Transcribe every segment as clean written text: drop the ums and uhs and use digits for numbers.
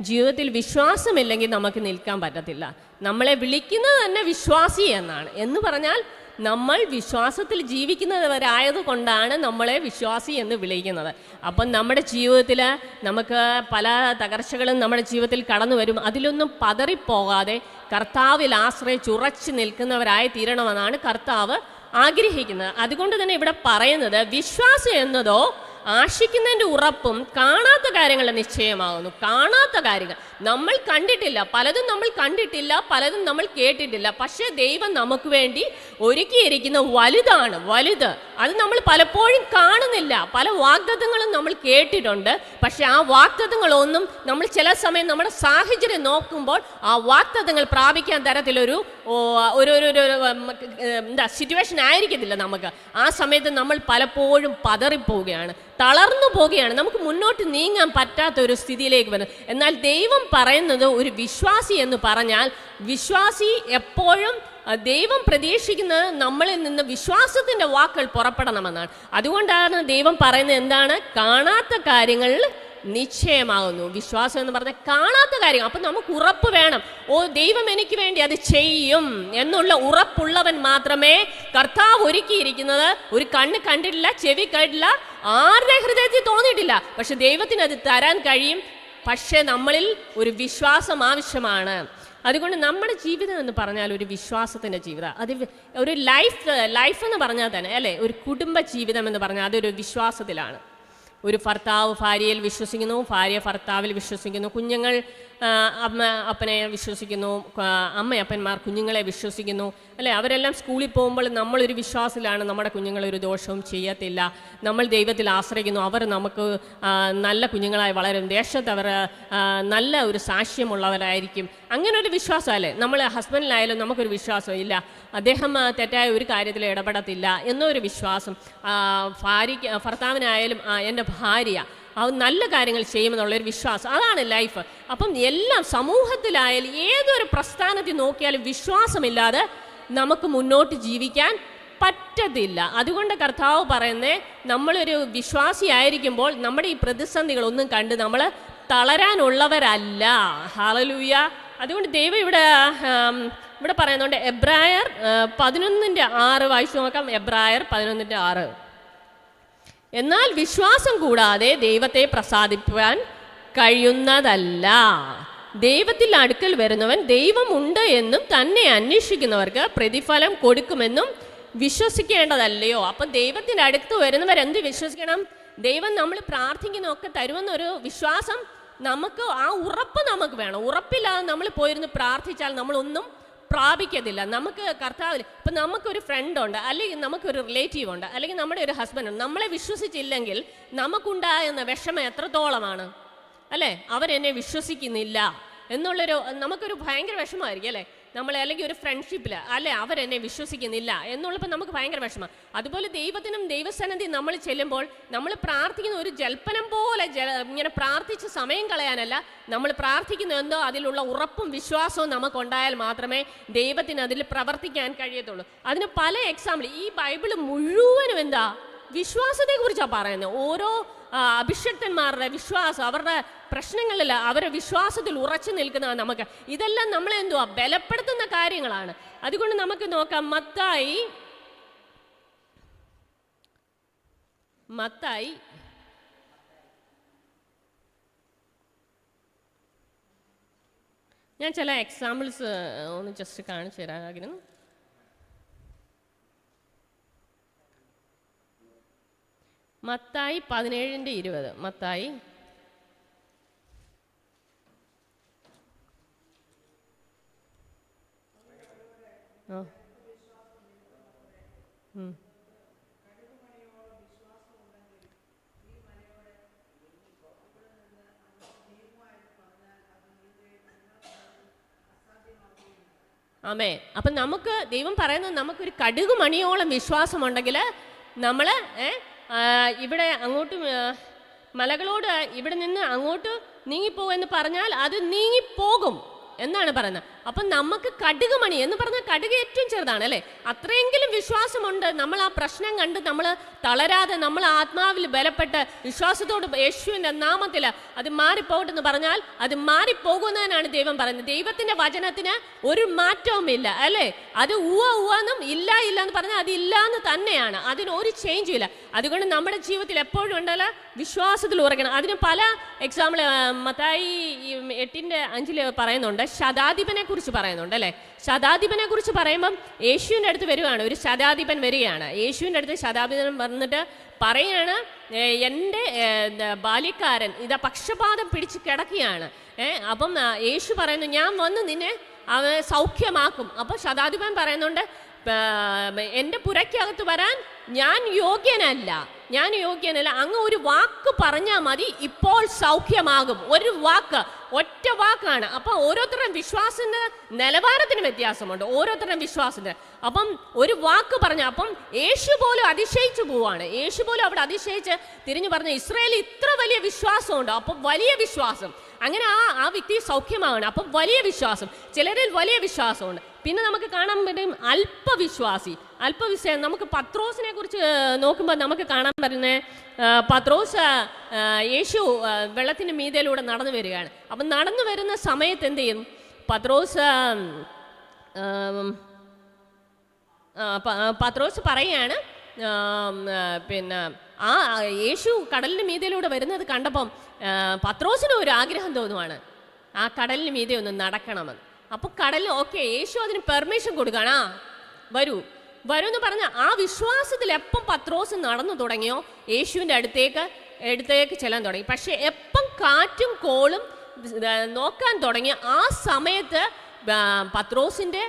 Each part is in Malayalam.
ജീവിതത്തിൽ വിശ്വാസമില്ലെങ്കിൽ നമുക്ക് നിൽക്കാൻ പറ്റത്തില്ല. നമ്മളെ വിളിക്കുന്നത് തന്നെ വിശ്വാസി എന്നാണ്. എന്ന് പറഞ്ഞാൽ നമ്മൾ വിശ്വാസത്തിൽ ജീവിക്കുന്നവരായതുകൊണ്ടാണ് നമ്മളെ വിശ്വാസി എന്ന് വിളിക്കുന്നത്. അപ്പം നമ്മുടെ ജീവിതത്തിൽ നമുക്ക് പല തകർച്ചകളും നമ്മുടെ ജീവിതത്തിൽ കടന്നു വരും. അതിലൊന്നും പതറിപ്പോകാതെ കർത്താവിൽ ആശ്രയിച്ച് ഉറച്ചു നിൽക്കുന്നവരായി തീരണമെന്നാണ് കർത്താവ് ആഗ്രഹിക്കുന്നത്. അതുകൊണ്ട് തന്നെ ഇവിടെ പറയുന്നത് വിശ്വാസം എന്നതോ ആശിക്കുന്നതിൻ്റെ ഉറപ്പും കാണാത്ത കാര്യങ്ങളുടെ നിശ്ചയമാകുന്നു. കാണാത്ത കാര്യങ്ങൾ നമ്മൾ കണ്ടിട്ടില്ല, പലതും നമ്മൾ കണ്ടിട്ടില്ല, പലതും നമ്മൾ കേട്ടിട്ടില്ല. പക്ഷേ ദൈവം നമുക്ക് വേണ്ടി ഒരുക്കിയിരിക്കുന്ന വലുതാണ്, വലുത്. അത് നമ്മൾ പലപ്പോഴും കാണുന്നില്ല. പല വാഗ്ദത്തങ്ങളും നമ്മൾ കേട്ടിട്ടുണ്ട്. പക്ഷെ ആ വാഗ്ദത്തങ്ങളൊന്നും നമ്മൾ ചില സമയം നമ്മുടെ സാഹചര്യം നോക്കുമ്പോൾ ആ വാഗ്ദത്തങ്ങൾ പ്രാപിക്കാൻ തരത്തിലൊരു സിറ്റുവേഷൻ ആയിരിക്കത്തില്ല നമുക്ക്. ആ സമയത്ത് നമ്മൾ പലപ്പോഴും പതറിപ്പോവുകയാണ്, തളർന്നു പോവുകയാണ്, നമുക്ക് മുന്നോട്ട് നീങ്ങാൻ പറ്റാത്ത ഒരു സ്ഥിതിയിലേക്ക് വരുന്നത്. എന്നാൽ ദൈവം പറയുന്നത് ഒരു വിശ്വാസി എന്ന് പറഞ്ഞാൽ വിശ്വാസി എപ്പോഴും ദൈവം പ്രതീക്ഷിക്കുന്നത് നമ്മളിൽ നിന്ന് വിശ്വാസത്തിൻ്റെ വാക്കുകൾ പുറപ്പെടണമെന്നാണ്. അതുകൊണ്ടാണ് ദൈവം പറയുന്നത് എന്താണ്? കാണാത്ത കാര്യങ്ങൾ നിശ്ചയമാകുന്നു. വിശ്വാസം എന്ന് പറഞ്ഞാൽ കാണാത്ത കാര്യങ്ങൾ. അപ്പം നമുക്ക് ഉറപ്പ് വേണം. ദൈവം എനിക്ക് വേണ്ടി അത് ചെയ്യും എന്നുള്ള ഉറപ്പുള്ളവൻ മാത്രമേ കർത്താവ് ഒരുക്കിയിരിക്കുന്നത് ഒരു കണ്ണ് കണ്ടിട്ടില്ല, ചെവി കേട്ടില്ല, ആരുടെ ഹൃദയത്തിൽ തോന്നിയിട്ടില്ല. പക്ഷെ ദൈവത്തിന് അത് തരാൻ കഴിയും. പക്ഷെ നമ്മളിൽ ഒരു വിശ്വാസം ആവശ്യമാണ്. അതുകൊണ്ട് നമ്മുടെ ജീവിതം എന്ന് പറഞ്ഞാൽ ഒരു വിശ്വാസത്തിൻ്റെ ജീവിതം. അത് ഒരു ലൈഫ് എന്ന് പറഞ്ഞാൽ തന്നെ അല്ലേ, ഒരു കുടുംബ ജീവിതം എന്ന് പറഞ്ഞാൽ അതൊരു വിശ്വാസത്തിലാണ്. ഒരു ഭർത്താവ് ഭാര്യയിൽ വിശ്വസിക്കുന്നു, ഭാര്യ ഭർത്താവിൽ വിശ്വസിക്കുന്നു, കുഞ്ഞുങ്ങൾ അമ്മ അപ്പനെ വിശ്വസിക്കുന്നു, അമ്മയപ്പന്മാർ കുഞ്ഞുങ്ങളെ വിശ്വസിക്കുന്നു അല്ലേ. അവരെല്ലാം സ്കൂളിൽ പോകുമ്പോൾ നമ്മളൊരു വിശ്വാസത്തിലാണ് നമ്മുടെ കുഞ്ഞുങ്ങളൊരു ദോഷവും ചെയ്യത്തില്ല. നമ്മൾ ദൈവത്തിൽ ആശ്രയിക്കുന്നു, അവർ നമുക്ക് നല്ല കുഞ്ഞുങ്ങളായി വളരും, ദേശത്ത് അവർ നല്ല ഒരു സാക്ഷ്യമുള്ളവരായിരിക്കും. അങ്ങനെ ഒരു വിശ്വാസമല്ലേ. നമ്മൾ ഹസ്ബൻഡിലായാലും നമുക്കൊരു വിശ്വാസം ഇല്ല, അദ്ദേഹം തെറ്റായ ഒരു കാര്യത്തിൽ ഇടപെടത്തില്ല എന്നൊരു വിശ്വാസം. ഭർത്താവിനായാലും എൻ്റെ ഭാര്യ നല്ല കാര്യങ്ങൾ ചെയ്യുമെന്നുള്ളൊരു വിശ്വാസം, അതാണ് ലൈഫ്. അപ്പം എല്ലാം സമൂഹത്തിലായാലും ഏതൊരു പ്രസ്ഥാനത്തിൽ നോക്കിയാലും വിശ്വാസമില്ലാതെ നമുക്ക് മുന്നോട്ട് ജീവിക്കാൻ പറ്റത്തില്ല. അതുകൊണ്ട് കർത്താവ് പറയുന്നത് നമ്മളൊരു വിശ്വാസിയായിരിക്കുമ്പോൾ നമ്മുടെ ഈ പ്രതിസന്ധികളൊന്നും കണ്ട് നമ്മൾ തളരാനുള്ളവരല്ല. ഹല്ലേലൂയ. അതുകൊണ്ട് ദൈവം ഇവിടെ പറയുന്നുണ്ട്. എബ്രായർ 11:6 വായിച്ചു നോക്കാം. എബ്രായർ 11:6. എന്നാൽ വിശ്വാസം കൂടാതെ ദൈവത്തെ പ്രസാദിപ്പാൻ കഴിയുന്നതല്ല. ദൈവത്തിൽ അടുക്കൽ വരുന്നവൻ ദൈവമുണ്ട് എന്നും തന്നെ അന്വേഷിക്കുന്നവർക്ക് പ്രതിഫലം കൊടുക്കുമെന്നും വിശ്വസിക്കേണ്ടതല്ലയോ. അപ്പം ദൈവത്തിൻ്റെ അടുത്ത് വരുന്നവരെന്ത് വിശ്വസിക്കണം? ദൈവം നമ്മൾ പ്രാർത്ഥിക്കുന്നതൊക്കെ തരുമെന്നൊരു വിശ്വാസം നമുക്ക്, ആ ഉറപ്പ് നമുക്ക് വേണം. ഉറപ്പില്ലാതെ നമ്മൾ പോയിരുന്ന് പ്രാർത്ഥിച്ചാൽ നമ്മളൊന്നും പ്രാപിക്കത്തില്ല. നമുക്ക് കർത്താവിൽ ഇപ്പം നമുക്കൊരു ഫ്രണ്ടുണ്ട്, അല്ലെങ്കിൽ നമുക്കൊരു റിലേറ്റീവ് ഉണ്ട്, അല്ലെങ്കിൽ നമ്മുടെ ഒരു ഹസ്ബൻഡ് ഉണ്ട്. നമ്മളെ വിശ്വസിച്ചില്ലെങ്കിൽ നമുക്കുണ്ടാകുന്ന വിഷമം എത്രത്തോളമാണ് അല്ലേ. അവരെന്നെ വിശ്വസിക്കുന്നില്ല എന്നുള്ളൊരു നമുക്കൊരു ഭയങ്കര വിഷമമായിരിക്കും അല്ലേ. നമ്മളെ അല്ലെങ്കിൽ ഒരു ഫ്രണ്ട്ഷിപ്പിൽ അല്ലേ അവരെന്നെ വിശ്വസിക്കുന്നില്ല എന്നുള്ളപ്പോൾ നമുക്ക് ഭയങ്കര വിഷമം. അതുപോലെ ദൈവത്തിനും ദൈവസന്നിധി നമ്മൾ ചെല്ലുമ്പോൾ നമ്മൾ പ്രാർത്ഥിക്കുന്ന ഒരു ജൽപ്പനം പോലെ ഇങ്ങനെ പ്രാർത്ഥിച്ച് സമയം കളയാനല്ല. നമ്മൾ പ്രാർത്ഥിക്കുന്ന എന്തോ അതിലുള്ള ഉറപ്പും വിശ്വാസവും നമുക്കുണ്ടായാൽ മാത്രമേ ദൈവത്തിന് അതിൽ പ്രവർത്തിക്കാൻ കഴിയത്തുള്ളൂ. അതിന് പല എക്സാമ്പിൾ ഈ ബൈബിൾ മുഴുവനും എന്താ വിശ്വാസത്തെക്കുറിച്ചാണ് പറയുന്നത്. ഓരോ അഭിഷക്തന്മാരുടെ വിശ്വാസം, അവരുടെ പ്രശ്നങ്ങളില്ല, അവരുടെ വിശ്വാസത്തിൽ ഉറച്ചു നിൽക്കുന്ന നമുക്ക് ഇതെല്ലാം നമ്മളെ എന്തുവാ ബലപ്പെടുത്തുന്ന കാര്യങ്ങളാണ്. അതുകൊണ്ട് നമുക്ക് നോക്കാം. മത്തായി ഞാൻ ചില എക്സാമ്പിൾസ് ഒന്ന് ജസ്റ്റ് കാണിച്ചു തരാനായിരുന്നു. മത്തായി 17:20. മത്തായി ആമേ. അപ്പം നമുക്ക് ദൈവം പറയുന്നത് നമുക്കൊരു കടുക് മണിയോളം വിശ്വാസമുണ്ടെങ്കിൽ നമ്മൾ ഇവിടെ അങ്ങോട്ട് മലകളോട് ഇവിടെ നിന്ന് അങ്ങോട്ട് നീങ്ങിപ്പോകുമെന്ന് പറഞ്ഞാൽ അത് നീങ്ങിപ്പോകും. എന്നാണ് പറയുന്നത്. അപ്പം നമുക്ക് കടുക് മണി എന്ന് പറഞ്ഞാൽ കടുക് ഏറ്റവും ചെറുതാണ് അല്ലേ. അത്രയെങ്കിലും വിശ്വാസമുണ്ട്. നമ്മൾ ആ പ്രശ്നം കണ്ട് നമ്മൾ തളരാതെ നമ്മൾ ആത്മാവിൽ ബലപ്പെട്ട് വിശ്വാസത്തോട് യേശുവിൻ്റെ നാമത്തിൽ അത് മാറിപ്പോകട്ടെന്ന് പറഞ്ഞാൽ അത് മാറിപ്പോകുന്നതിനാണ് ദൈവം പറയുന്നത്. ദൈവത്തിൻ്റെ വചനത്തിന് ഒരു മാറ്റവും ഇല്ല അല്ലേ. അത് ഉവ്വെന്നും ഇല്ല ഇല്ല എന്ന് പറഞ്ഞാൽ അത് ഇല്ല എന്ന് തന്നെയാണ്, അതിനൊരു ചേഞ്ചും ഇല്ല. അതുകൊണ്ട് നമ്മുടെ ജീവിതത്തിൽ എപ്പോഴും ഉണ്ടല്ലോ വിശ്വാസത്തിൽ ഉറക്കണം. അതിന് പല എക്സാമ്പിൾ മത്തായി 8:5 പറയുന്നുണ്ട്. ശതാധിപനെ കുറിച്ച് പറയുന്നുണ്ട് അല്ലേ. ശതാധിപനെ കുറിച്ച് പറയുമ്പം യേശുവിൻ്റെ അടുത്ത് വരികയാണ്, ഒരു ശതാധിപൻ വരികയാണ്. യേശുവിൻ്റെ അടുത്ത് ശതാധിപൻ വന്നിട്ട് പറയാണ്, എൻ്റെ ബാല്യക്കാരൻ ഇതാ പക്ഷപാതം പിടിച്ച് കിടക്കുകയാണ്. അപ്പം യേശു പറയുന്നു, ഞാൻ വന്ന് നിന്നെ സൗഖ്യമാക്കും. അപ്പം ശതാധിപൻ പറയുന്നുണ്ട്, എൻ്റെ പുരയ്ക്കകത്ത് വരാൻ ഞാൻ യോഗ്യനല്ല, അങ്ങ് ഒരു വാക്ക് പറഞ്ഞാൽ മതി, ഇപ്പോൾ സൗഖ്യമാകും. ഒരു വാക്ക്, ഒറ്റ വാക്കാണ്. അപ്പം ഓരോരുത്തരുടെയും വിശ്വാസത്തിന്റെ നിലവാരത്തിന് വ്യത്യാസമുണ്ട്, ഓരോരുത്തരുടെയും വിശ്വാസത്തിന്. അപ്പം ഒരു വാക്ക് പറഞ്ഞ, അപ്പം യേശു പോലും അതിശയിച്ചു പോവാണ്. യേശു പോലും അവിടെ അതിശയിച്ച് തിരിഞ്ഞു പറഞ്ഞു, ഇസ്രായേലിൽ ഇത്ര വലിയ വിശ്വാസമുണ്ട്. അപ്പം വലിയ വിശ്വാസം, അങ്ങനെ ആ വ്യക്തി സൗഖ്യമാകണം. അപ്പം വലിയ വിശ്വാസം, ചിലരിൽ വലിയ വിശ്വാസമുണ്ട്. പിന്നെ നമുക്ക് കാണാൻ പറ്റും അല്പവിശ്വാസി. നമുക്ക് പത്രോസിനെ കുറിച്ച് നോക്കുമ്പോൾ നമുക്ക് കാണാൻ പറ്റുന്നത്, പത്രോസ് യേശു വെള്ളത്തിന് മീതയിലൂടെ നടന്നു വരികയാണ്. അപ്പം നടന്നു വരുന്ന സമയത്ത് എന്ത് ചെയ്യും, പത്രോസ് പറയുകയാണ്, പിന്നെ ആ യേശു കടലിന് മീതയിലൂടെ വരുന്നത് കണ്ടപ്പം പത്രോസിന് ഒരു ആഗ്രഹം തോന്നുവാണ്, ആ കടലിന് മീതെ ഒന്ന് നടക്കണമെന്ന്. അപ്പോൾ കടലിൽ ഓക്കെ, യേശു അതിന് പെർമിഷൻ കൊടുക്കുകയാണ്, വരൂ എന്ന് പറഞ്ഞ ആ വിശ്വാസത്തിൽ എപ്പം പത്രോസ് നടന്നു തുടങ്ങിയോ യേശുവിൻ്റെ അടുത്തേക്ക് ചെല്ലാൻ തുടങ്ങി. പക്ഷെ എപ്പം കാറ്റും കോളും നോക്കാൻ തുടങ്ങിയ ആ സമയത്ത് പത്രോസിൻ്റെ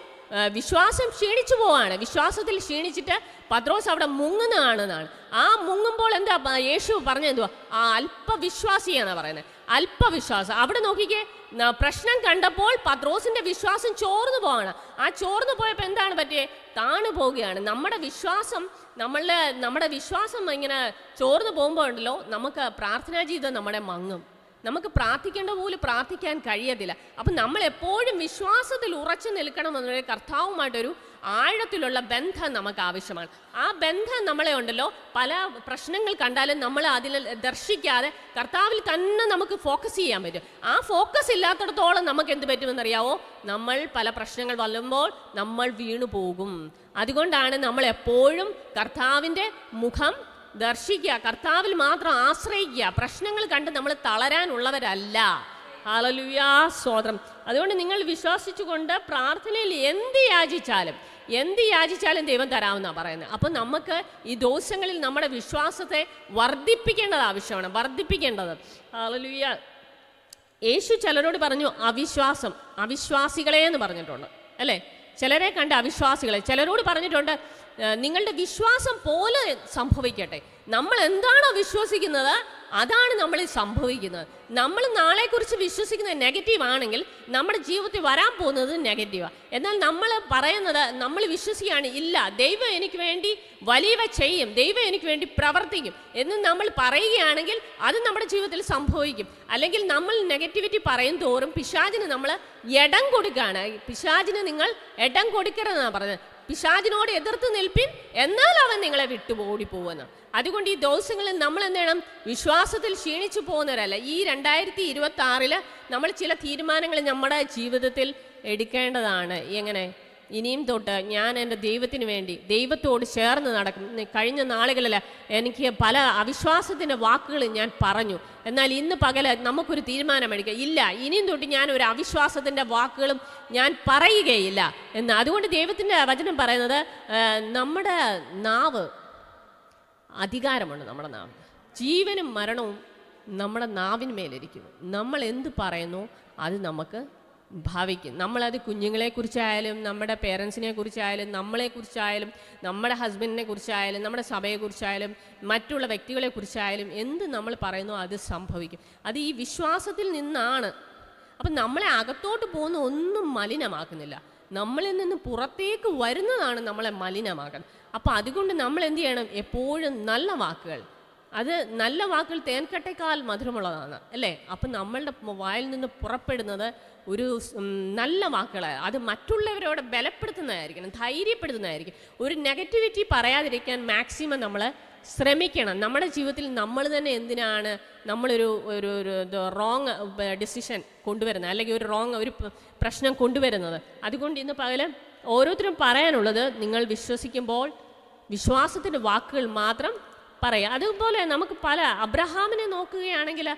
വിശ്വാസം ക്ഷീണിച്ചു പോവാണ്. വിശ്വാസത്തിൽ ക്ഷീണിച്ചിട്ട് പത്രോസ് അവിടെ മുങ്ങുന്നതാണെന്നാണ്. ആ മുങ്ങുമ്പോൾ എന്താ യേശു പറഞ്ഞെന്തുവാ, ആ അല്പവിശ്വാസിയാണ് പറയുന്നത്, അല്പവിശ്വാസം. അവിടെ നോക്കിക്കേ, പ്രശ്നം കണ്ടപ്പോൾ പത്രോസിന്റെ വിശ്വാസം ചോർന്നു പോവാണ്. ആ ചോർന്നു പോയപ്പോൾ എന്താണ് പറ്റിയേ, താണു പോവുകയാണ്. നമ്മുടെ വിശ്വാസം ഇങ്ങനെ ചോർന്നു പോകുമ്പോൾ ഉണ്ടല്ലോ, നമുക്ക് പ്രാർത്ഥനാ ജീവിതം നമ്മുടെ മങ്ങും. നമുക്ക് പ്രാർത്ഥിക്കേണ്ട പോലും പ്രാർത്ഥിക്കാൻ കഴിയത്തില്ല. അപ്പം നമ്മൾ എപ്പോഴും വിശ്വാസത്തിൽ ഉറച്ചു നിൽക്കണമെന്നുള്ള കർത്താവുമായിട്ടൊരു ആഴത്തിലുള്ള ബന്ധം നമുക്ക് ആവശ്യമാണ്. ആ ബന്ധം നമ്മളെ ഉണ്ടല്ലോ, പല പ്രശ്നങ്ങൾ കണ്ടാലും നമ്മൾ അതിൽ ദർശിക്കാതെ കർത്താവിൽ തന്നെ നമുക്ക് ഫോക്കസ് ചെയ്യാൻ പറ്റും. ആ ഫോക്കസ് ഇല്ലാത്തിടത്തോളം നമുക്ക് എന്ത് പറ്റുമെന്നറിയാവോ, നമ്മൾ പല പ്രശ്നങ്ങൾ വരുമ്പോൾ നമ്മൾ വീണു പോകും. അതുകൊണ്ടാണ് നമ്മൾ എപ്പോഴും കർത്താവിൻ്റെ മുഖം ദർശിക്കുക, കർത്താവിൽ മാത്രം ആശ്രയിക്കുക. പ്രശ്നങ്ങൾ കണ്ട് നമ്മൾ തളരാനുള്ളവരല്ല. ഹല്ലേലൂയ, സ്തോത്രം. അതുകൊണ്ട് നിങ്ങൾ വിശ്വസിച്ചുകൊണ്ട് പ്രാർത്ഥനയിൽ എന്ത് യാചിച്ചാലും ദൈവം തരാമെന്നാണ് പറയുന്നത്. അപ്പം നമുക്ക് ഈ ദിവസങ്ങളിൽ നമ്മുടെ വിശ്വാസത്തെ വർദ്ധിപ്പിക്കേണ്ടത് ആവശ്യമാണ്, വർദ്ധിപ്പിക്കേണ്ടത്. ഹല്ലേലൂയ. യേശു ചിലരോട് പറഞ്ഞു അവിശ്വാസികളെ എന്ന് പറഞ്ഞിട്ടുണ്ട് അല്ലേ. ചിലരെ കണ്ട് അവിശ്വാസികളെ, ചിലരോട് പറഞ്ഞിട്ടുണ്ട് നിങ്ങളുടെ വിശ്വാസം പോലെ സംഭവിക്കട്ടെ. നമ്മൾ എന്താണോ വിശ്വസിക്കുന്നത് അതാണ് നമ്മളിൽ സംഭവിക്കുന്നത്. നമ്മൾ നാളെക്കുറിച്ച് വിശ്വസിക്കുന്നത് നെഗറ്റീവ് ആണെങ്കിൽ നമ്മുടെ ജീവിതത്തിൽ വരാൻ പോകുന്നത് നെഗറ്റീവാണ്. എന്നാൽ നമ്മൾ പറയുന്നത്, നമ്മൾ വിശ്വസിക്കുകയാണ്, ഇല്ല ദൈവം എനിക്ക് വേണ്ടി വലിയവ ചെയ്യും, ദൈവം എനിക്ക് വേണ്ടി പ്രവർത്തിക്കും എന്ന് നമ്മൾ പറയുകയാണെങ്കിൽ അത് നമ്മുടെ ജീവിതത്തിൽ സംഭവിക്കും. അല്ലെങ്കിൽ നമ്മൾ നെഗറ്റിവിറ്റി പറയും തോറും പിശാചിന് നമ്മൾ ഇടം കൊടുക്കുകയാണ്. പിശാചിന് നിങ്ങൾ ഇടം കൊടുക്കരുതെന്നാണ് പറഞ്ഞത്. പിശാചിനോട് എതിർത്ത് നിൽപ്പിൻ, എന്നാൽ അവൻ നിങ്ങളെ വിട്ടു ഓടിപ്പോകുന്നു. അതുകൊണ്ട് ഈ ദിവസങ്ങളിൽ നമ്മൾ എന്ത് ചെയ്യണം, വിശ്വാസത്തിൽ ക്ഷീണിച്ചു പോകുന്നവരല്ല. ഈ 2026 നമ്മൾ ചില തീരുമാനങ്ങൾ നമ്മുടെ ജീവിതത്തിൽ എടുക്കേണ്ടതാണ്. എങ്ങനെ, ഇനിയും തൊട്ട് ഞാൻ എൻ്റെ ദൈവത്തിന് വേണ്ടി ദൈവത്തോട് ചേർന്ന് നടക്കും. കഴിഞ്ഞ നാളുകളിൽ എനിക്ക് പല അവിശ്വാസത്തിൻ്റെ വാക്കുകൾ ഞാൻ പറഞ്ഞു. എന്നാൽ ഇന്ന് പകല് നമുക്കൊരു തീരുമാനമെടുക്കുക, ഇല്ല ഇനിയും തൊട്ട് ഞാൻ ഒരു അവിശ്വാസത്തിൻ്റെ വാക്കുകളും ഞാൻ പറയുകയില്ല എന്ന്. അതുകൊണ്ട് ദൈവത്തിൻ്റെ വചനം പറയുന്നത്, നമ്മുടെ നാവ് അധികാരമുണ്ട്. നമ്മുടെ നാവ്, ജീവനും മരണവും നമ്മുടെ നാവിന്മേലിരിക്കുന്നു. നമ്മൾ എന്ത് പറയുന്നു അത് നമുക്ക് ഭാവിക്കും. നമ്മളത് കുഞ്ഞുങ്ങളെക്കുറിച്ചായാലും നമ്മുടെ പേരൻസിനെ കുറിച്ചായാലും നമ്മളെക്കുറിച്ചായാലും നമ്മുടെ ഹസ്ബൻഡിനെ കുറിച്ചായാലും നമ്മുടെ സഭയെക്കുറിച്ചായാലും മറ്റുള്ള വ്യക്തികളെക്കുറിച്ചായാലും എന്ത് നമ്മൾ പറയുന്നു അത് സംഭവിക്കും. അത് ഈ വിശ്വാസത്തിൽ നിന്നാണ്. അപ്പം നമ്മളെ അകത്തോട്ട് പോകുന്ന ഒന്നും മലിനമാക്കുന്നില്ല, നമ്മളിൽ നിന്ന് പുറത്തേക്ക് വരുന്നതാണ് നമ്മളെ മലിനമാക്കുന്നത്. അപ്പം അതുകൊണ്ട് നമ്മൾ എന്ത് ചെയ്യണം, എപ്പോഴും നല്ല വാക്കുകൾ, അത് നല്ല വാക്കുകൾ തേൻകട്ടേക്കാൾ മധുരമുള്ളതാണ് അല്ലേ? അപ്പം നമ്മളുടെ വായിൽ നിന്ന് പുറപ്പെടുന്നത് ഒരു നല്ല വാക്കുകൾ, അത് മറ്റുള്ളവരോട് ബലപ്പെടുത്തുന്നതായിരിക്കണം, ധൈര്യപ്പെടുത്തുന്നതായിരിക്കും. ഒരു നെഗറ്റിവിറ്റി പറയാതിരിക്കാൻ മാക്സിമം നമ്മൾ ശ്രമിക്കണം. നമ്മുടെ ജീവിതത്തിൽ നമ്മൾ തന്നെ എന്തിനാണ് നമ്മളൊരു ഒരു റോങ് ഡിസിഷൻ കൊണ്ടുവരുന്നത്, അല്ലെങ്കിൽ ഒരു പ്രശ്നം കൊണ്ടുവരുന്നത്? അതുകൊണ്ട് ഇന്ന് പകരം ഓരോരുത്തരും പറയാനുള്ളത്, നിങ്ങൾ വിശ്വസിക്കുമ്പോൾ വിശ്വാസത്തിൻ്റെ വാക്കുകൾ മാത്രം പറയാം. അതുപോലെ നമുക്ക് അബ്രഹാമിനെ നോക്കുകയാണെങ്കിൽ,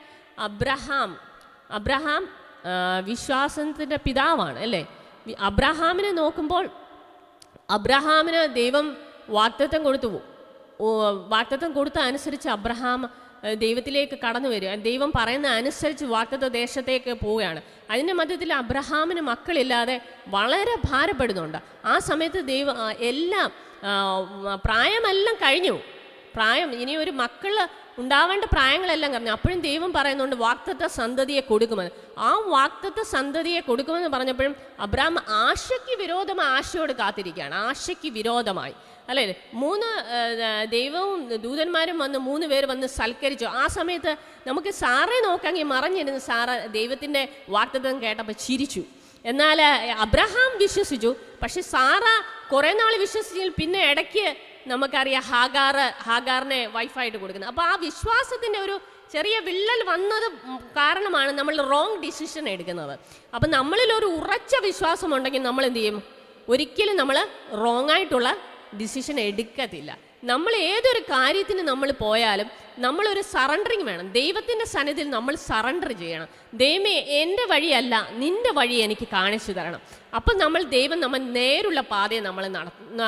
അബ്രഹാം വിശ്വാസത്തിൻ്റെ പിതാവാണ് അല്ലേ? അബ്രഹാമിനെ നോക്കുമ്പോൾ അബ്രഹാമിന് ദൈവം വാഗ്ദത്തം കൊടുത്ത അനുസരിച്ച് അബ്രഹാം ദൈവത്തിലേക്ക് കടന്നു വരിക, ദൈവം പറയുന്ന അനുസരിച്ച് വാഗ്ദത്ത ദേശത്തേക്ക് പോവുകയാണ്. അതിൻ്റെ മധ്യത്തിൽ അബ്രഹാമിന് മക്കളില്ലാതെ വളരെ ഭാരപ്പെടുന്നുണ്ട്. ആ സമയത്ത് പ്രായമെല്ലാം കഴിഞ്ഞു, ഇനി ഒരു മക്കൾ ഉണ്ടാവേണ്ട പ്രായങ്ങളെല്ലാം കഴിഞ്ഞു. അപ്പോഴും ദൈവം പറയുന്നുണ്ട് വാഗ്ദത്ത സന്തതിയെ കൊടുക്കുമെന്ന്. ആ വാഗ്ദത്ത സന്തതിയെ കൊടുക്കുമെന്ന് പറഞ്ഞപ്പോഴും അബ്രഹാം ആശയോട് കാത്തിരിക്കുകയാണ്. ആശയ്ക്ക് വിരോധമായി അല്ലേ? 3 ദൈവവും ദൂതന്മാരും വന്ന് 3 പേര് വന്ന് സൽക്കരിച്ചു. ആ സമയത്ത് നമുക്ക് സാറയെ നോക്കാമെങ്കിൽ മറഞ്ഞിരുന്ന് സാറ ദൈവത്തിൻ്റെ വാഗ്ദത്തം കേട്ടപ്പോൾ ചിരിച്ചു. എന്നാൽ അബ്രഹാം വിശ്വസിച്ചു. പക്ഷെ സാറ കുറേ നാൾ വിശ്വസിച്ചെങ്കിൽ പിന്നെ ഇടയ്ക്ക് നമുക്കറിയാം ഹാഗാറിനെ വൈഫായിട്ട് കൊടുക്കുന്നത്. അപ്പോൾ ആ വിശ്വാസത്തിൻ്റെ ഒരു ചെറിയ വിള്ളൽ വന്നത് കാരണമാണ് നമ്മൾ റോങ് ഡിസിഷൻ എടുക്കുന്നത്. അപ്പം നമ്മളിൽ ഒരു ഉറച്ച വിശ്വാസം ഉണ്ടെങ്കിൽ നമ്മൾ എന്ത് ചെയ്യും? ഒരിക്കലും നമ്മൾ റോങ് ആയിട്ടുള്ള ഡിസിഷൻ എടുക്കത്തില്ല. നമ്മൾ ഏതൊരു കാര്യത്തിന് നമ്മൾ പോയാലും നമ്മളൊരു സറണ്ടറിങ് വേണം. ദൈവത്തിൻ്റെ സന്നിധിയിൽ നമ്മൾ സറണ്ടർ ചെയ്യണം. ദൈവമേ, എൻ്റെ വഴിയല്ല, നിൻ്റെ വഴി എനിക്ക് കാണിച്ചു തരണം. അപ്പം ദൈവം നമ്മൾ നേരുള്ള പാതയെ നമ്മൾ നടത്തുന്ന.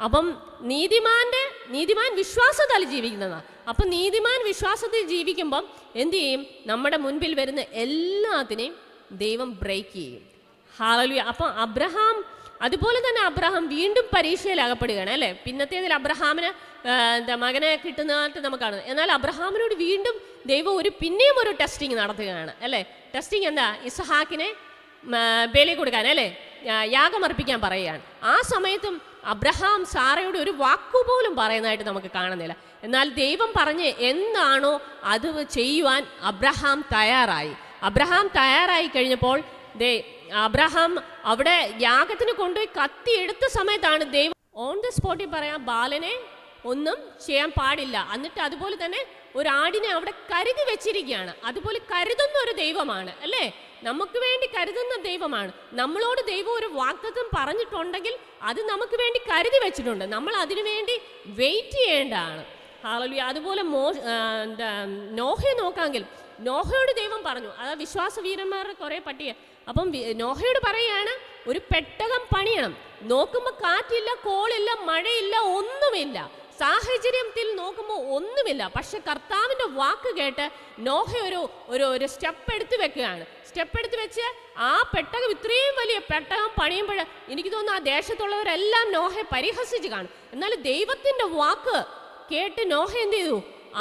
അപ്പം നീതിമാൻ വിശ്വാസത്താൽ ജീവിക്കുന്നതാണ്. അപ്പം നീതിമാൻ വിശ്വാസത്തിൽ ജീവിക്കുമ്പം എന്തു ചെയ്യും? നമ്മുടെ മുൻപിൽ വരുന്ന എല്ലാത്തിനെയും ദൈവം ബ്രേക്ക് ചെയ്യും. ഹല്ലേലൂയ. അപ്പം അതുപോലെ തന്നെ അബ്രഹാം വീണ്ടും പരീക്ഷയിൽ അകപ്പെടുകയാണ് അല്ലേ? പിന്നത്തേതിൽ അബ്രഹാമിന് മകനെ കിട്ടുന്നതായിട്ട് നമുക്ക് കാണുന്നത്. എന്നാൽ അബ്രഹാമിനോട് വീണ്ടും ദൈവം പിന്നെയും ഒരു ടെസ്റ്റിങ് നടത്തുകയാണ് അല്ലേ? ടെസ്റ്റിങ് എന്താ? ഇസഹാക്കിനെ ബലി കൊടുക്കാൻ അല്ലേ, യാഗമർപ്പിക്കാൻ പറയുകയാണ്. ആ സമയത്തും അബ്രഹാം സാറയോട് ഒരു വാക്കുപോലും പറയുന്നതായിട്ട് നമുക്ക് കാണുന്നില്ല. എന്നാൽ ദൈവം പറഞ്ഞ് എന്താണോ അത് ചെയ്യുവാൻ അബ്രഹാം തയ്യാറായി കഴിഞ്ഞപ്പോൾ അബ്രഹാം അവിടെ യാഗത്തിന് കൊണ്ടുപോയി കത്തി എടുത്ത സമയത്താണ് ദൈവം ഓൺ ദ സ്പോട്ടിൽ പറയാം, ബാലനെ ഒന്നും ചെയ്യാൻ പാടില്ല. എന്നിട്ട് അതുപോലെ തന്നെ ഒരു ആടിനെ അവിടെ കരുതി വെച്ചിരിക്കുകയാണ്. അതുപോലെ കരുതുന്ന ഒരു ദൈവമാണ് അല്ലേ? നമുക്ക് വേണ്ടി കരുതുന്ന ദൈവമാണ്. നമ്മളോട് ദൈവം ഒരു വാഗ്ദത്തം പറഞ്ഞിട്ടുണ്ടെങ്കിൽ അത് നമുക്ക് വേണ്ടി കരുതി വെച്ചിട്ടുണ്ട്. നമ്മൾ അതിനു വേണ്ടി വെയിറ്റ് ചെയ്യേണ്ടതാണ്. ഹല്ലേലൂയ. അതുപോലെ നോഹയെ നോക്കാമെങ്കിൽ നോഹയോട് ദൈവം പറഞ്ഞു, അതാ വിശ്വാസവീരന്മാരുടെ കുറേ പട്ടിക. അപ്പം നോഹയോട് പറയുകയാണ്, ഒരു പെട്ടകം പണിയണം. നോക്കുമ്പോൾ കാറ്റില്ല, കോളില്ല, മഴയില്ല, ഒന്നുമില്ല. സാഹചര്യത്തിൽ നോക്കുമ്പോൾ ഒന്നുമില്ല. പക്ഷെ കർത്താവിൻ്റെ വാക്ക് കേട്ട് നോഹ ഒരു സ്റ്റെപ്പ് എടുത്ത് വെക്കുകയാണ്. സ്റ്റെപ്പ് എടുത്ത് വെച്ച് ആ പെട്ടകം, ഇത്രയും വലിയ പെട്ടകം പണിയുമ്പോൾ എനിക്ക് തോന്നുന്നു ആ ദേശത്തുള്ളവരെല്ലാം നോഹയെ പരിഹസിച്ച് കാണും. എന്നാൽ ദൈവത്തിൻ്റെ വാക്ക് കേട്ട് നോഹ എന്ത് ചെയ്തു?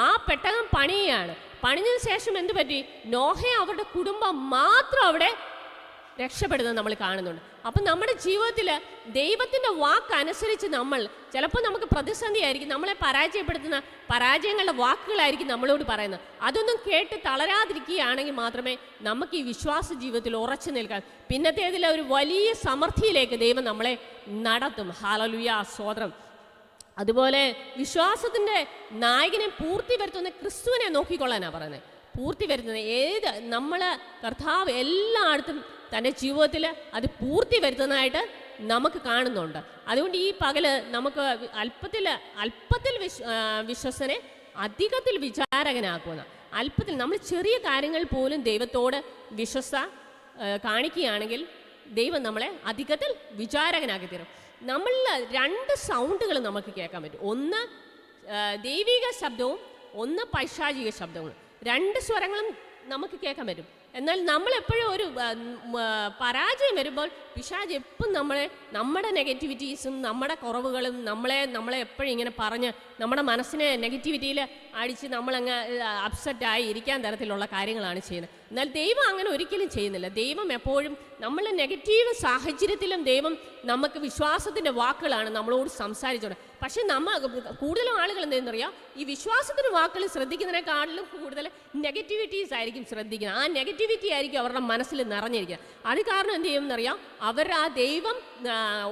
ആ പെട്ടകം പണിയുകയാണ്. പണിഞ്ഞതിന് ശേഷം എന്ത് പറ്റി? നോഹയെ അവരുടെ കുടുംബം മാത്രം അവിടെ രക്ഷപ്പെടുന്നത് നമ്മൾ കാണുന്നുണ്ട്. അപ്പം നമ്മുടെ ജീവിതത്തിൽ ദൈവത്തിൻ്റെ വാക്ക് അനുസരിച്ച് ചിലപ്പോൾ നമുക്ക് പ്രതിസന്ധി ആയിരിക്കും, നമ്മളെ പരാജയപ്പെടുത്തുന്ന പരാജയങ്ങളുടെ വാക്കുകളായിരിക്കും നമ്മളോട് പറയുന്നത്. അതൊന്നും കേട്ട് തളരാതിരിക്കുകയാണെങ്കിൽ മാത്രമേ നമുക്ക് ഈ വിശ്വാസ ജീവിതത്തിൽ ഉറച്ചു നിൽക്കാൻ, പിന്നത്തേതിലെ ഒരു വലിയ സമൃദ്ധിയിലേക്ക് ദൈവം നമ്മളെ നടത്തും. ഹല്ലേലൂയ, സ്തോത്രം. അതുപോലെ വിശ്വാസത്തിൻ്റെ നായകനെ പൂർത്തി വരുത്തുന്ന ക്രിസ്തുവിനെ നോക്കിക്കൊള്ളാനാണ് പറയുന്നത്. പൂർത്തി വരുത്തുന്നത് കർത്താവ് എല്ലായിടത്തും തൻ്റെ ജീവിതത്തിൽ അത് പൂർത്തി വരുത്തുന്നതായിട്ട് നമുക്ക് കാണുന്നുണ്ട്. അതുകൊണ്ട് ഈ പകല് നമുക്ക് അല്പത്തിൽ വിശ്വസനെ അധികത്തിൽ വിചാരകനാക്കുന്ന, അല്പത്തിൽ നമ്മൾ ചെറിയ കാര്യങ്ങൾ പോലും ദൈവത്തോട് വിശ്വസ കാണിക്കുകയാണെങ്കിൽ ദൈവം നമ്മളെ അധികത്തിൽ വിചാരകനാക്കി തരും. നമ്മളിൽ 2 സൗണ്ടുകൾ നമുക്ക് കേൾക്കാൻ പറ്റും. ഒന്ന് ദൈവിക ശബ്ദവും ഒന്ന് പൈശാചിക ശബ്ദവും. 2 സ്വരങ്ങളും നമുക്ക് കേൾക്കാൻ പറ്റും. എന്നാൽ നമ്മളെപ്പോഴും ഒരു പരാജയം വരുമ്പോൾ പിശാച് എപ്പം നമ്മുടെ നെഗറ്റിവിറ്റീസും നമ്മുടെ കുറവുകളും നമ്മളെ എപ്പോഴും ഇങ്ങനെ പറഞ്ഞ് നമ്മുടെ മനസ്സിനെ നെഗറ്റിവിറ്റിയിൽ അടിച്ച് നമ്മളങ്ങ് അപ്സെറ്റായി ഇരിക്കാൻ തരത്തിലുള്ള കാര്യങ്ങളാണ് ചെയ്യുന്നത്. എന്നാൽ ദൈവം അങ്ങനെ ഒരിക്കലും ചെയ്യുന്നില്ല. ദൈവം എപ്പോഴും നമ്മൾ നെഗറ്റീവ് സാഹചര്യത്തിലും ദൈവം നമുക്ക് വിശ്വാസത്തിൻ്റെ വാക്കുകളാണ് നമ്മളോട് സംസാരിച്ചോണ്ട്. പക്ഷെ കൂടുതലും ആളുകൾ എന്തെന്നറിയാം, ഈ വിശ്വാസത്തിൻ്റെ വാക്കുകൾ ശ്രദ്ധിക്കുന്നതിനേക്കാളിലും കൂടുതൽ നെഗറ്റിവിറ്റീസ് ആയിരിക്കും ശ്രദ്ധിക്കുന്നത്. ആ നെഗറ്റിവിറ്റി ആയിരിക്കും അവരുടെ മനസ്സിൽ നിറഞ്ഞിരിക്കുക. അത് കാരണം എന്ത് ചെയ്യുമെന്നറിയാം, അവർ ആ ദൈവം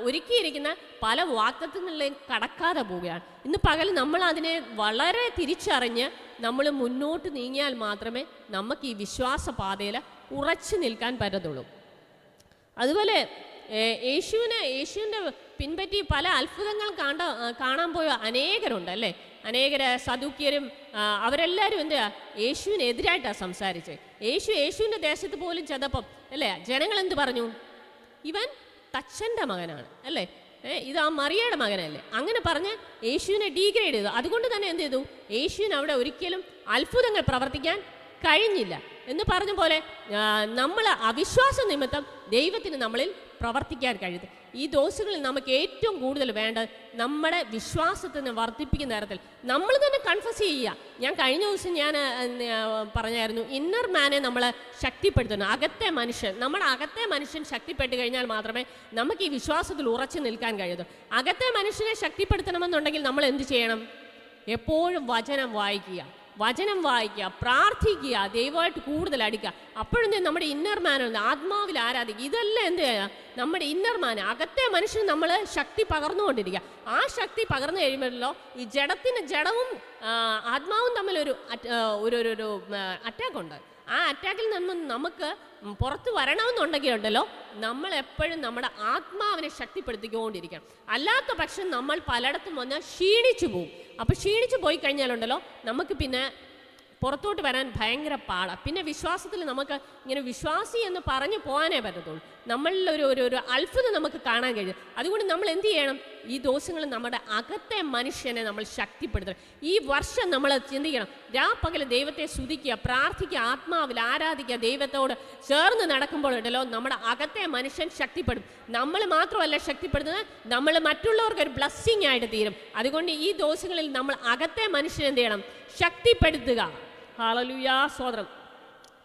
ഒരുക്കിയിരിക്കുന്ന പല വാഗ്ദത്തങ്ങളിലേക്കും കടക്കാതെ പോവുകയാണ്. ഇന്ന് പകൽ നമ്മൾ അതിനെ വളരെ തിരിച്ചറിഞ്ഞ് നമ്മൾ മുന്നോട്ട് നീങ്ങിയാൽ മാത്രമേ നമുക്ക് ഈ വിശ്വാസപാതയിൽ ഉറച്ചു നിൽക്കാൻ പറ്റത്തുള്ളൂ. അതുപോലെ യേശുവിൻ്റെ പിൻപറ്റി പല അത്ഭുതങ്ങൾ കാണാൻ പോയ അനേകരുണ്ട് അല്ലേ. അനേകർ സദൂക്യരും അവരെല്ലാവരും എന്താ യേശുവിനെതിരായിട്ടാണ് സംസാരിച്ചത്. യേശുവിൻ്റെ ദേശത്ത് പോലും ചെന്നപ്പം അല്ലേ ജനങ്ങൾ എന്ത് പറഞ്ഞു, ഇവൻ തച്ചൻ്റെ മകനാണ് അല്ലേ, ഇത് ആ മറിയയുടെ മകനല്ലേ, അങ്ങനെ പറഞ്ഞ് യേശുവിനെ ഡീഗ്രേഡ് ചെയ്തു. അതുകൊണ്ട് തന്നെ എന്ത് ചെയ്തു, യേശുവിന് അവിടെ ഒരിക്കലും അത്ഭുതങ്ങൾ പ്രവർത്തിക്കാൻ കഴിഞ്ഞില്ല. എന്ന് പറഞ്ഞ പോലെ നമ്മൾ അവിശ്വാസ നിമിത്തം ദൈവത്തിന് നമ്മളിൽ പ്രവർത്തിക്കാൻ കഴിയുന്നത്. ഈ ദോഷങ്ങളിൽ നമുക്ക് ഏറ്റവും കൂടുതൽ വേണ്ടത് നമ്മുടെ വിശ്വാസത്തിന് വർദ്ധിപ്പിക്കുന്ന തരത്തിൽ നമ്മൾ തന്നെ കൺഫസ് ചെയ്യുക. ഞാൻ കഴിഞ്ഞ ദിവസം പറഞ്ഞായിരുന്നു, ഇന്നർ മാനെ നമ്മൾ ശക്തിപ്പെടുത്തുന്നു. നമ്മുടെ അകത്തെ മനുഷ്യൻ ശക്തിപ്പെട്ട് കഴിഞ്ഞാൽ മാത്രമേ നമുക്ക് ഈ വിശ്വാസത്തിൽ ഉറച്ചു നിൽക്കാൻ കഴിയൂ. അകത്തെ മനുഷ്യനെ ശക്തിപ്പെടുത്തണമെന്നുണ്ടെങ്കിൽ നമ്മൾ എന്ത് ചെയ്യണം? എപ്പോഴും വചനം വായിക്കുക, പ്രാർത്ഥിക്കുക, ദൈവമായിട്ട് കൂടുതൽ അടുക്കുക. അപ്പോഴെന്ത് നമ്മുടെ ഇന്നർ മാനുണ്ട്, ആത്മാവിൽ ആരാധിക്കുക. ഇതെല്ലാം എന്ത് ചെയ്യുക, നമ്മുടെ ഇന്നർ മാന് അകത്തെ മനുഷ്യന് നമ്മൾ ശക്തി പകർന്നുകൊണ്ടിരിക്കുക. ആ ശക്തി പകർന്നു കഴിയുമ്പോഴല്ലോ ഈ ജഡവും ആത്മാവും തമ്മിലൊരു അറ്റാക്കുണ്ട്. ആ അറ്റാക്കിൽ നിന്ന് നമുക്ക് പുറത്ത് വരണമെന്നുണ്ടെങ്കിൽ ഉണ്ടല്ലോ, നമ്മൾ എപ്പോഴും നമ്മുടെ ആത്മാവിനെ ശക്തിപ്പെടുത്തിക്കൊണ്ടിരിക്കണം. അല്ലാത്ത പക്ഷം നമ്മൾ പലയിടത്തും വന്ന് ക്ഷീണിച്ചു പോകും. അപ്പോൾ ക്ഷീണിച്ചു പോയി കഴിഞ്ഞാലുണ്ടല്ലോ നമുക്ക് പിന്നെ പുറത്തോട്ട് വരാൻ ഭയങ്കര പാടാണ്. പിന്നെ വിശ്വാസത്തിൽ നമുക്ക് ഇങ്ങനെ വിശ്വാസി എന്ന് പറഞ്ഞു പോകാനേ പറ്റത്തുള്ളൂ. നമ്മളിൽ ഒരു അത്ഭുതം നമുക്ക് കാണാൻ കഴിയും. അതുകൊണ്ട് നമ്മൾ എന്ത് ചെയ്യണം? ഈ ദിവസങ്ങളിൽ നമ്മുടെ അകത്തെ മനുഷ്യനെ നമ്മൾ ശക്തിപ്പെടുത്തണം. ഈ വർഷം നമ്മൾ ചിന്തിക്കണം, രാപ്പകൽ ദൈവത്തെ സ്തുതിക്കുക, പ്രാർത്ഥിക്കുക, ആത്മാവിൽ ആരാധിക്കുക, ദൈവത്തോട് ചേർന്ന് നടക്കുമ്പോഴുണ്ടല്ലോ നമ്മുടെ അകത്തെ മനുഷ്യൻ ശക്തിപ്പെടും. നമ്മൾ മാത്രമല്ല ശക്തിപ്പെടുന്നത്, നമ്മൾ മറ്റുള്ളവർക്ക് ഒരു ബ്ലെസ്സിങ് ആയിട്ട് തീരും. അതുകൊണ്ട് ഈ ദിവസങ്ങളിൽ നമ്മൾ അകത്തെ മനുഷ്യൻ എന്ത് ചെയ്യണം? ശക്തിപ്പെടുത്തുക. ഹല്ലേലൂയ, സ്തോത്രം.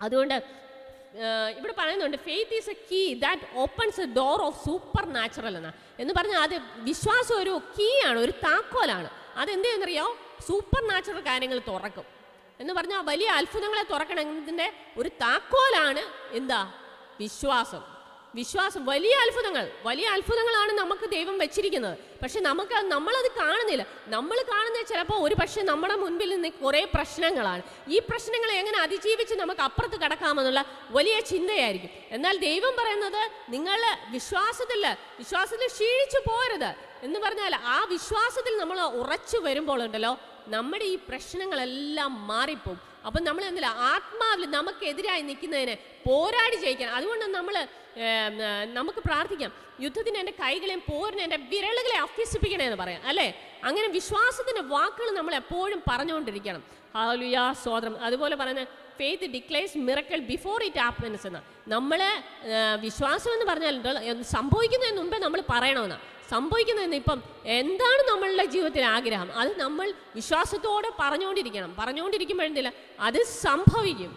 അതുകൊണ്ട് ഇവിടെ പറയുന്നുണ്ട്, faith is a key that opens a door of supernatural എന്ന് പറഞ്ഞാൽ അത് വിശ്വാസം ഒരു കീ ആണ്, ഒരു താക്കോലാണ്. അതെന്ത് ചെയ്യുന്നറിയോ? സൂപ്പർ നാച്ചുറൽ കാര്യങ്ങൾ തുറക്കും എന്ന് പറഞ്ഞാൽ വലിയ അത്ഭുതങ്ങളെ തുറക്കണമെന്നതിൻ്റെ ഒരു താക്കോലാണ് എന്താ? വിശ്വാസം. വലിയ അത്ഭുതങ്ങളാണ് നമുക്ക് ദൈവം വെച്ചിരിക്കുന്നത്. പക്ഷെ നമ്മളത് കാണുന്നില്ല. നമ്മൾ കാണുന്നത് ചിലപ്പോൾ ഒരു പക്ഷേ നമ്മുടെ മുൻപിൽ നിന്ന് കുറേ പ്രശ്നങ്ങളാണ്. ഈ പ്രശ്നങ്ങളെ എങ്ങനെ അതിജീവിച്ച് നമുക്ക് അപ്പുറത്ത് കടക്കാമെന്നുള്ള വലിയ ചിന്തയായിരിക്കും. എന്നാൽ ദൈവം പറയുന്നത്, നിങ്ങൾ വിശ്വാസത്തിൽ ക്ഷീണിച്ചു പോരുത് എന്ന് പറഞ്ഞാൽ ആ വിശ്വാസത്തിൽ നമ്മൾ ഉറച്ചു വരുമ്പോൾ നമ്മുടെ ഈ പ്രശ്നങ്ങളെല്ലാം മാറിപ്പോകും. അപ്പം നമ്മൾ എന്തില്ല, ആത്മാവിൽ നമുക്കെതിരായി നിൽക്കുന്നതിനെ പോരാടി ജയിക്കണം. അതുകൊണ്ട് നമുക്ക് പ്രാർത്ഥിക്കാം, യുദ്ധത്തിന് എൻ്റെ കൈകളെയും പോരിന് എൻ്റെ വിരലുകളെ അഭ്യസിപ്പിക്കണേ എന്ന് പറയാം അല്ലേ. അങ്ങനെ വിശ്വാസത്തിൻ്റെ വാക്കുകൾ നമ്മൾ എപ്പോഴും പറഞ്ഞുകൊണ്ടിരിക്കണം. ഹല്ലേലൂയ, സ്തോത്രം. അതുപോലെ പറയുന്നത്, faith declares miracle before it happens എന്ന്. നമ്മൾ വിശ്വാസം എന്ന് പറഞ്ഞാൽ സംഭവിക്കുന്നതിന് മുമ്പേ നമ്മൾ പറയണമെന്നാണ്. സംഭവിക്കുന്നതെന്ന് ഇപ്പം എന്താണ് നമ്മളുടെ ജീവിതത്തിൽ ആഗ്രഹം, അത് നമ്മൾ വിശ്വാസത്തോടെ പറഞ്ഞുകൊണ്ടിരിക്കുമ്പോഴെന്തില്ല അത് സംഭവിക്കും.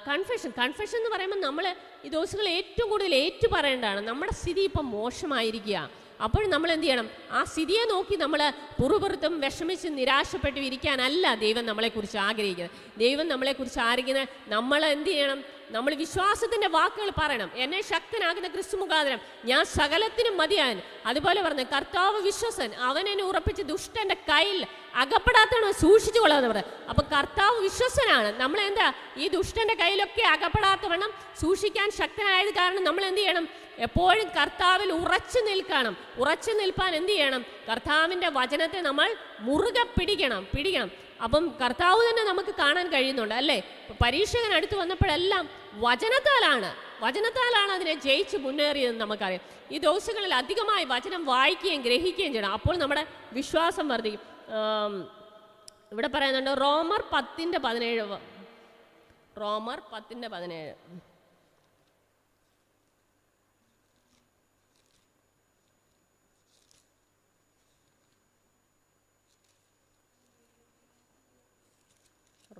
കൺഫെഷൻ എന്ന് പറയുമ്പോൾ നമ്മൾ ഈ ദിവസങ്ങളിൽ ഏറ്റവും കൂടുതൽ പറയേണ്ടതാണ്, നമ്മുടെ സ്ഥിതി ഇപ്പം മോശമായിരിക്കുക. അപ്പോൾ നമ്മൾ എന്ത് ചെയ്യണം? ആ സ്ഥിതിയെ നോക്കി നമ്മൾ പുറപുറത്തും വിഷമിച്ച് നിരാശപ്പെട്ട് ഇരിക്കാനല്ല ദൈവം നമ്മളെക്കുറിച്ച് ആഗ്രഹിക്കുന്നത്. ദൈവം നമ്മളെക്കുറിച്ച് ആഗ്രഹിക്കുന്നത് നമ്മൾ എന്ത് ചെയ്യണം? നമ്മൾ വിശ്വാസത്തിൻ്റെ വാക്കുകൾ പറയണം. എന്നെ ശക്തനാകുന്ന ക്രിസ്തു മുഖാന്തരം ഞാൻ സകലത്തിനും മതിയാൻ. അതുപോലെ പറഞ്ഞു, കർത്താവ് വിശ്വസൻ, അവൻ എന്നെ ഉറപ്പിച്ച് ദുഷ്ടൻ്റെ കയ്യിൽ അകപ്പെടാത്തവണ്ണം സൂക്ഷിച്ചു കൊള്ളാന്ന് പറഞ്ഞു. അപ്പം കർത്താവ് വിശ്വസനാണ്. നമ്മളെന്താ ഈ ദുഷ്ടൻ്റെ കയ്യിലൊക്കെ അകപ്പെടാത്തവണ്ണം സൂക്ഷിക്കാൻ ശക്തനായത് കാരണം നമ്മൾ എന്ത് ചെയ്യണം? എപ്പോഴും കർത്താവിൽ ഉറച്ചു നിൽപ്പാൻ എന്ത് ചെയ്യണം? കർത്താവിൻ്റെ വചനത്തെ നമ്മൾ മുറുകെ പിടിക്കണം. അപ്പം കർത്താവ് തന്നെ നമുക്ക് കാണാൻ കഴിയുന്നുണ്ട് അല്ലേ. പരീക്ഷകൻ അടുത്ത് വന്നപ്പോഴെല്ലാം വചനത്താലാണ് അതിനെ ജയിച്ച് മുന്നേറിയതെന്ന് നമുക്കറിയാം. ഈ ദിവസങ്ങളിൽ അധികമായി വചനം വായിക്കുകയും ഗ്രഹിക്കുകയും ചെയ്യണം. അപ്പോൾ നമ്മുടെ വിശ്വാസം വർദ്ധിക്കും. ഇവിടെ പറയുന്നുണ്ട് റോമർ 10:17. റോമർ 10:17.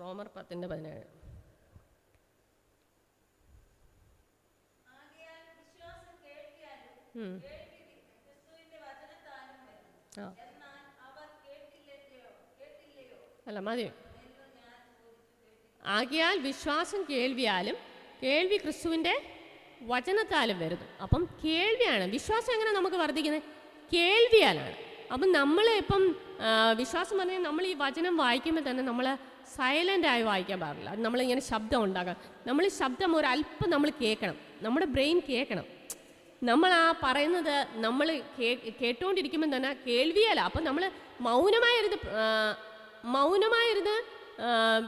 റോമർ 10:17. ഉം. ആ. അല്ല മതി. ആകയാൽ വിശ്വാസം കേൾവിയാലും കേൾവി ക്രിസ്തുവിൻ്റെ വചനത്താലും വരുന്നു. അപ്പം കേൾവിയാണ്. വിശ്വാസം എങ്ങനെ നമുക്ക് വർദ്ധിക്കുന്നത്? കേൾവിയാലാണ്. അപ്പം നമ്മൾ ഇപ്പം വിശ്വാസം പറഞ്ഞാൽ നമ്മൾ ഈ വചനം വായിക്കുമ്പോൾ തന്നെ നമ്മൾ സൈലൻ്റായി വായിക്കാൻ പാടില്ല. നമ്മളിങ്ങനെ ശബ്ദം ഉണ്ടാക്കാം. നമ്മൾ ശബ്ദം ഒരല്പം നമ്മൾ കേൾക്കണം. നമ്മുടെ ബ്രെയിൻ കേൾക്കണം. നമ്മൾ ആ പറയുന്നത് നമ്മൾ കേട്ടുകൊണ്ടിരിക്കുമ്പോൾ തന്നെ കേൾവിയല്ല. അപ്പം നമ്മൾ മൗനമായിരുന്ന്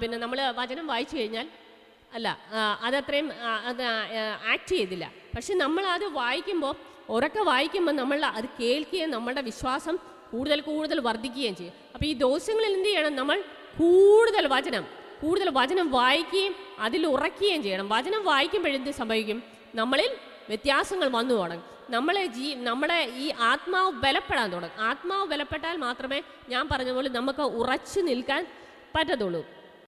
പിന്നെ നമ്മൾ വചനം വായിച്ചു കഴിഞ്ഞാൽ അല്ല അതത്രയും അത് ആക്ട് ചെയ്തില്ല. പക്ഷെ നമ്മളത് വായിക്കുമ്പോൾ ഉറക്കെ വായിക്കുമ്പോൾ നമ്മൾ അത് കേൾക്കുകയും നമ്മളുടെ വിശ്വാസം കൂടുതൽ കൂടുതൽ വർദ്ധിക്കുകയും ചെയ്യും. അപ്പോൾ ഈ ദിവസങ്ങളിൽ എന്ത് ചെയ്യണം? നമ്മൾ കൂടുതൽ വചനം വായിക്കുകയും അതിൽ ഉറക്കുകയും ചെയ്യണം. വചനം വായിക്കുമ്പോഴെന്ത് സംഭവിക്കും? നമ്മളിൽ വ്യത്യാസങ്ങൾ വന്നു തുടങ്ങും. നമ്മുടെ ഈ ആത്മാവ് ബലപ്പെടാൻ തുടങ്ങും. ആത്മാവ് ബലപ്പെട്ടാൽ മാത്രമേ ഞാൻ പറഞ്ഞ പോലെ നമുക്ക് ഉറച്ചു നിൽക്കാൻ പറ്റത്തുള്ളൂ.